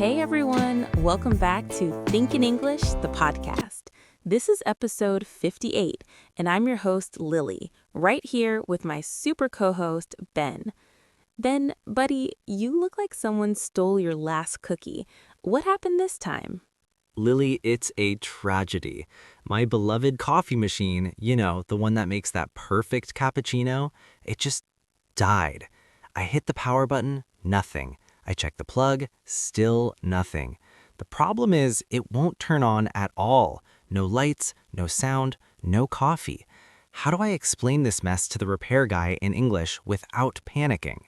Hey everyone, welcome back to Think in English, the podcast. This is episode 58, and I'm your host, Lily, right here with my super co-host, Ben. Ben, buddy, you look like someone stole your last cookie. What happened this time? Lily, it's a tragedy. My beloved coffee machine, the one that makes that perfect cappuccino, it just died. I hit the power button, nothing. I checked the plug, still nothing. The problem is it won't turn on at all. No lights, no sound, no coffee. How do I explain this mess to the repair guy in English without panicking?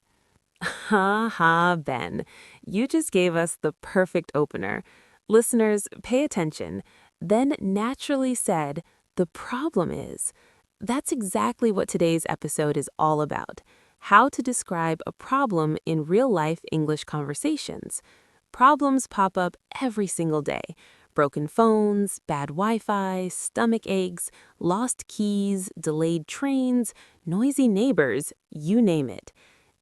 Ha ha, Ben. You just gave us the perfect opener. Listeners, pay attention. Then naturally said, the problem is. That's exactly what today's episode is all about. How to describe a problem in real-life English conversations. Problems pop up every single day. Broken phones, bad Wi-Fi, stomach aches, lost keys, delayed trains, noisy neighbors, you name it.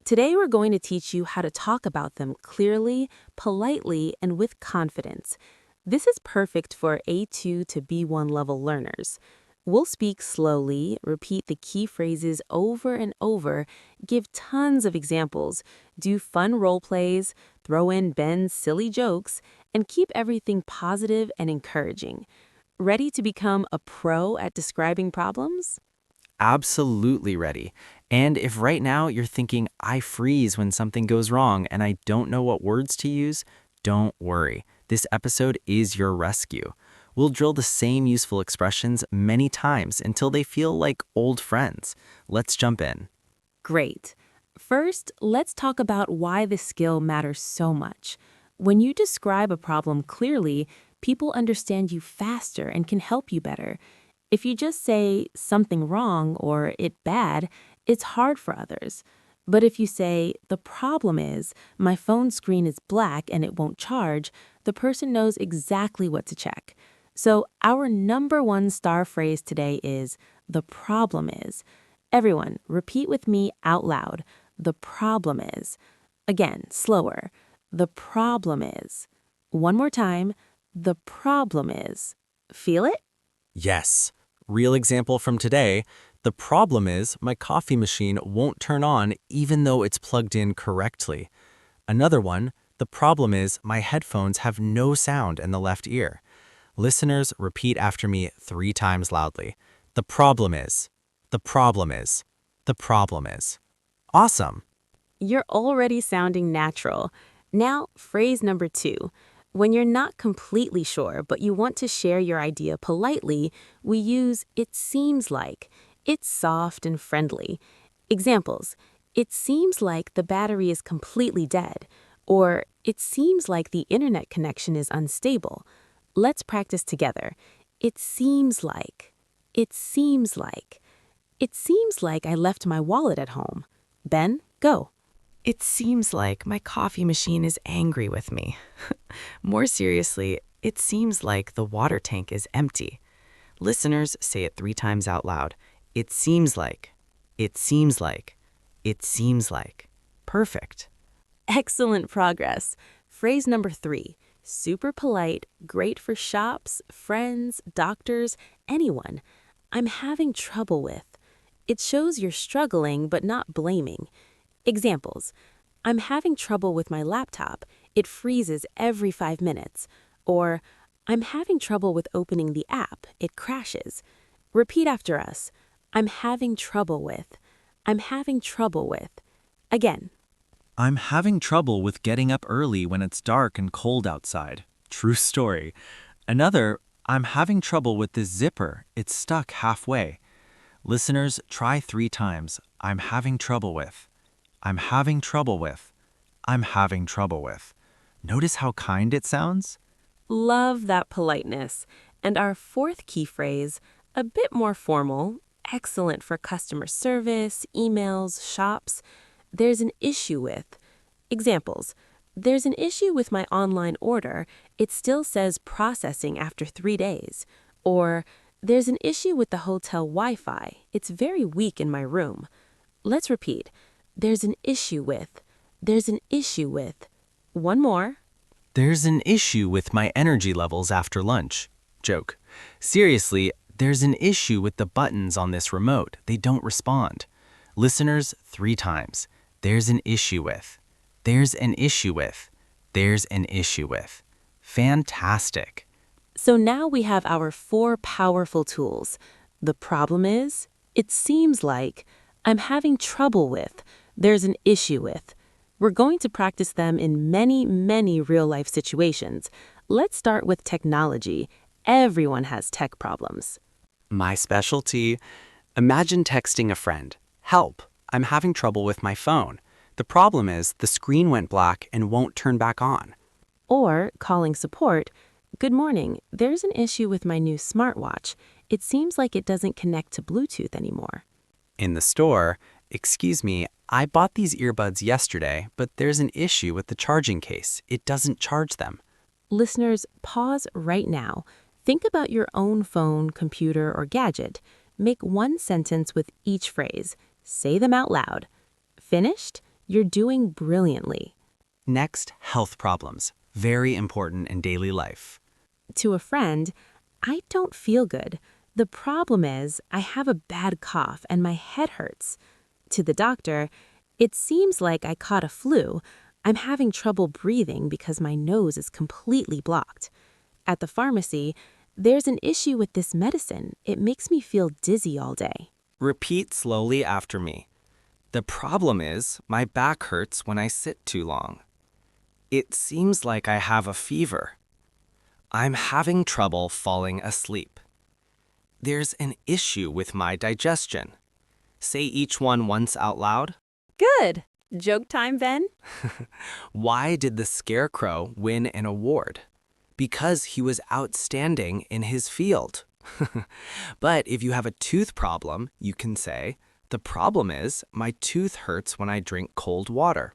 Today we're going to teach you how to talk about them clearly, politely, and with confidence. This is perfect for A2 to B1 level learners. We'll speak slowly, repeat the key phrases over and over, give tons of examples, do fun role plays, throw in Ben's silly jokes, and keep everything positive and encouraging. Ready to become a pro at describing problems? Absolutely ready. And if right now you're thinking, I freeze when something goes wrong and I don't know what words to use, don't worry. This episode is your rescue. We'll drill the same useful expressions many times until they feel like old friends. Let's jump in. Great. First, let's talk about why this skill matters so much. When you describe a problem clearly, people understand you faster and can help you better. If you just say something wrong or it bad, it's hard for others. But if you say, the problem is, my phone screen is black and it won't charge, the person knows exactly what to check. So our number one star phrase today is, the problem is. Everyone, repeat with me out loud. The problem is. Again, slower. The problem is. One more time. The problem is. Feel it? Yes. Real example from today. The problem is my coffee machine won't turn on even though it's plugged in correctly. Another one, the problem is my headphones have no sound in the left ear. Listeners, repeat after me 3 times loudly. The problem is. The problem is. The problem is. Awesome. You're already sounding natural. Now, phrase number 2. When you're not completely sure, but you want to share your idea politely, we use it seems like. It's soft and friendly. Examples: it seems like the battery is completely dead, or it seems like the internet connection is unstable. Let's practice together. It seems like. It seems like. It seems like I left my wallet at home. Ben, go. It seems like my coffee machine is angry with me. More seriously, it seems like the water tank is empty. Listeners, say it 3 times out loud. It seems like. It seems like. It seems like. Perfect. Excellent progress. Phrase number 3. Super polite, great for shops, friends, doctors, anyone. I'm having trouble with. It shows you're struggling but not blaming. Examples: I'm having trouble with my laptop. It freezes every 5 minutes. Or, I'm having trouble with opening the app. It crashes. Repeat after us. I'm having trouble with. I'm having trouble with. Again. I'm having trouble with getting up early when it's dark and cold outside. True story. Another, I'm having trouble with this zipper. It's stuck halfway. Listeners, try 3 times. I'm having trouble with. I'm having trouble with. I'm having trouble with. Notice how kind it sounds? Love that politeness. And our 4th key phrase, a bit more formal, excellent for customer service, emails, shops. There's an issue with. Examples: there's an issue with my online order. It still says processing after 3 days. Or, there's an issue with the hotel Wi-Fi. It's very weak in my room. Let's repeat. There's an issue with. There's an issue with. One more. There's an issue with my energy levels after lunch. Joke. Seriously, there's an issue with the buttons on this remote. They don't respond. Listeners, 3 times. There's an issue with. There's an issue with. There's an issue with. Fantastic. So now we have our 4 powerful tools. The problem is, it seems like, I'm having trouble with, there's an issue with. We're going to practice them in many, many real-life situations. Let's start with technology. Everyone has tech problems. My specialty? Imagine texting a friend. Help, I'm having trouble with my phone. The problem is the screen went black and won't turn back on. Or calling support. Good morning, there's an issue with my new smartwatch. It seems like it doesn't connect to Bluetooth anymore. In the store, excuse me, I bought these earbuds yesterday, but there's an issue with the charging case. It doesn't charge them. Listeners, pause right now. Think about your own phone, computer, or gadget. Make one sentence with each phrase. Say them out loud. Finished? You're doing brilliantly. Next, health problems. Very important in daily life. To a friend, I don't feel good. The problem is, I have a bad cough and my head hurts. To the doctor, it seems like I caught a flu. I'm having trouble breathing because my nose is completely blocked. At the pharmacy, there's an issue with this medicine. It makes me feel dizzy all day. Repeat slowly after me. The problem is, my back hurts when I sit too long. It seems like I have a fever. I'm having trouble falling asleep. There's an issue with my digestion. Say each one once out loud. Good. Joke time, Ben? Why did the scarecrow win an award? Because he was outstanding in his field. But if you have a tooth problem, you can say, the problem is my tooth hurts when I drink cold water.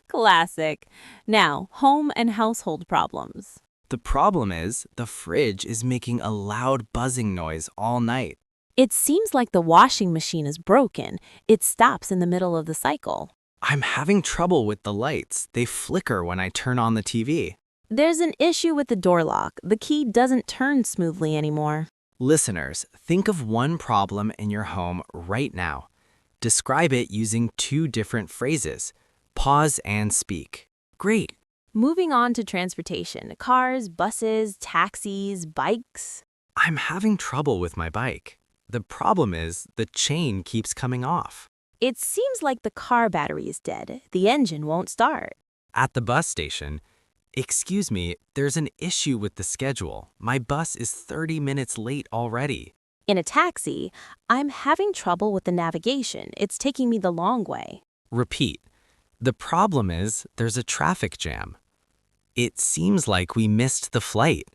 Classic. Now, home and household problems. The problem is the fridge is making a loud buzzing noise all night. It seems like the washing machine is broken. It stops in the middle of the cycle. I'm having trouble with the lights. They flicker when I turn on the TV. There's an issue with the door lock. The key doesn't turn smoothly anymore. Listeners, think of one problem in your home right now. Describe it using 2 different phrases. Pause and speak. Great. Moving on to transportation. Cars, buses, taxis, bikes. I'm having trouble with my bike. The problem is the chain keeps coming off. It seems like the car battery is dead. The engine won't start. At the bus station, excuse me, there's an issue with the schedule. My bus is 30 minutes late already. In a taxi, I'm having trouble with the navigation. It's taking me the long way. Repeat. The problem is there's a traffic jam. It seems like we missed the flight.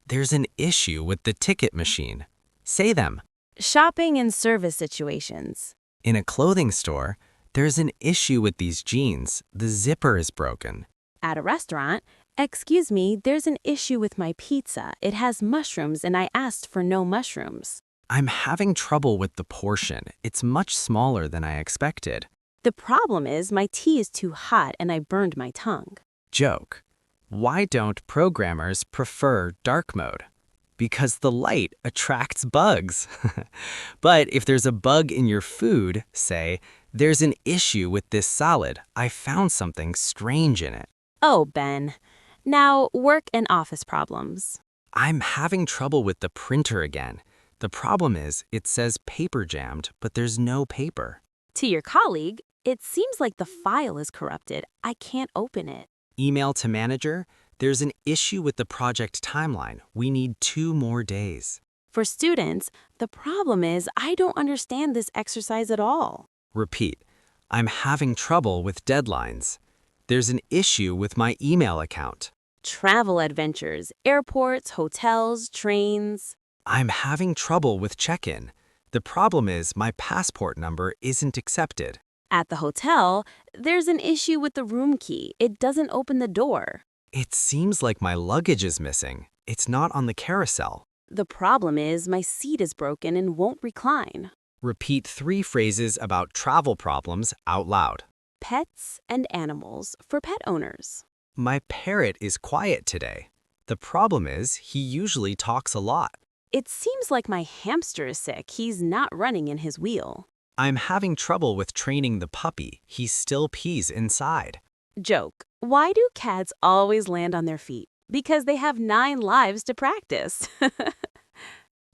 There's an issue with the ticket machine. Say them. Shopping and service situations. In a clothing store, there's an issue with these jeans. The zipper is broken. At a restaurant, excuse me, there's an issue with my pizza. It has mushrooms and I asked for no mushrooms. I'm having trouble with the portion. It's much smaller than I expected. The problem is my tea is too hot and I burned my tongue. Joke. Why don't programmers prefer dark mode? Because the light attracts bugs. But if there's a bug in your food, say, there's an issue with this salad. I found something strange in it. Oh, Ben. Now, work and office problems. I'm having trouble with the printer again. The problem is it says paper jammed, but there's no paper. To your colleague, it seems like the file is corrupted. I can't open it. Email to manager, there's an issue with the project timeline. We need 2 more days. For students, the problem is I don't understand this exercise at all. Repeat. I'm having trouble with deadlines. There's an issue with my email account. Travel adventures, airports, hotels, trains. I'm having trouble with check-in. The problem is my passport number isn't accepted. At the hotel, there's an issue with the room key. It doesn't open the door. It seems like my luggage is missing. It's not on the carousel. The problem is my seat is broken and won't recline. Repeat 3 phrases about travel problems out loud. Pets and animals for pet owners. My parrot is quiet today. The problem is he usually talks a lot. It seems like my hamster is sick. He's not running in his wheel. I'm having trouble with training the puppy. He still pees inside. Joke. Why do cats always land on their feet? Because they have 9 lives to practice.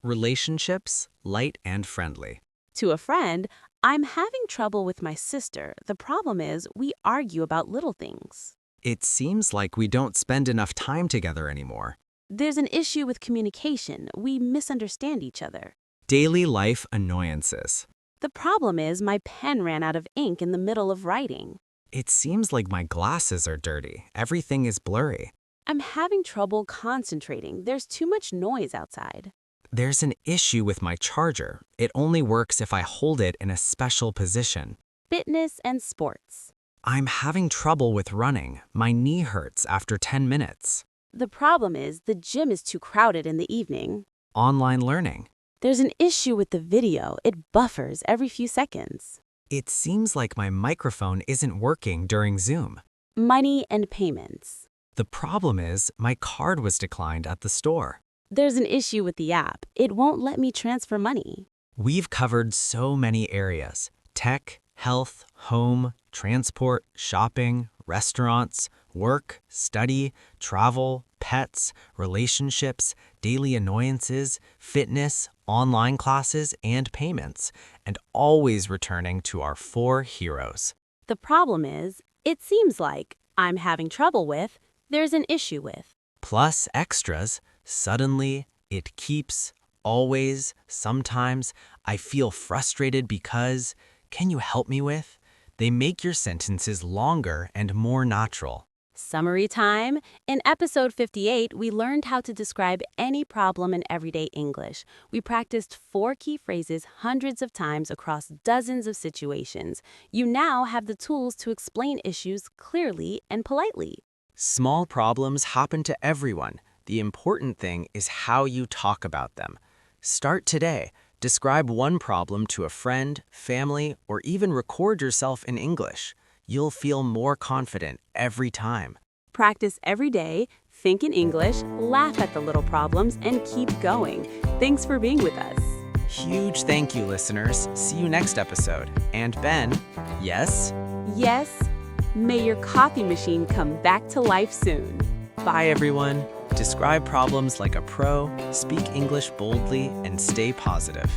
Relationships, light and friendly. To a friend, I'm having trouble with my sister. The problem is we argue about little things. It seems like we don't spend enough time together anymore. There's an issue with communication. We misunderstand each other. Daily life annoyances. The problem is my pen ran out of ink in the middle of writing. It seems like my glasses are dirty. Everything is blurry. I'm having trouble concentrating. There's too much noise outside. There's an issue with my charger. It only works if I hold it in a special position. Fitness and sports. I'm having trouble with running. My knee hurts after 10 minutes. The problem is the gym is too crowded in the evening. Online learning. There's an issue with the video. It buffers every few seconds. It seems like my microphone isn't working during Zoom. Money and payments. The problem is my card was declined at the store. There's an issue with the app. It won't let me transfer money. We've covered so many areas: tech, health, home, transport, shopping, restaurants, work, study, travel, pets, relationships, daily annoyances, fitness, online classes, and payments, and always returning to our 4 heroes. The problem is, it seems like I'm having trouble with, there's an issue with. Plus extras, suddenly, it keeps, always, sometimes, I feel frustrated because, can you help me with? They make your sentences longer and more natural. Summary time. In episode 58, we learned how to describe any problem in everyday English. We practiced 4 key phrases hundreds of times across dozens of situations. You now have the tools to explain issues clearly and politely. Small problems happen to everyone. The important thing is how you talk about them. Start today. Describe one problem to a friend, family, or even record yourself in English. You'll feel more confident every time. Practice every day, think in English, laugh at the little problems, and keep going. Thanks for being with us. Huge thank you, listeners. See you next episode. And Ben, yes? Yes, may your coffee machine come back to life soon. Bye, everyone. Describe problems like a pro, speak English boldly, and stay positive.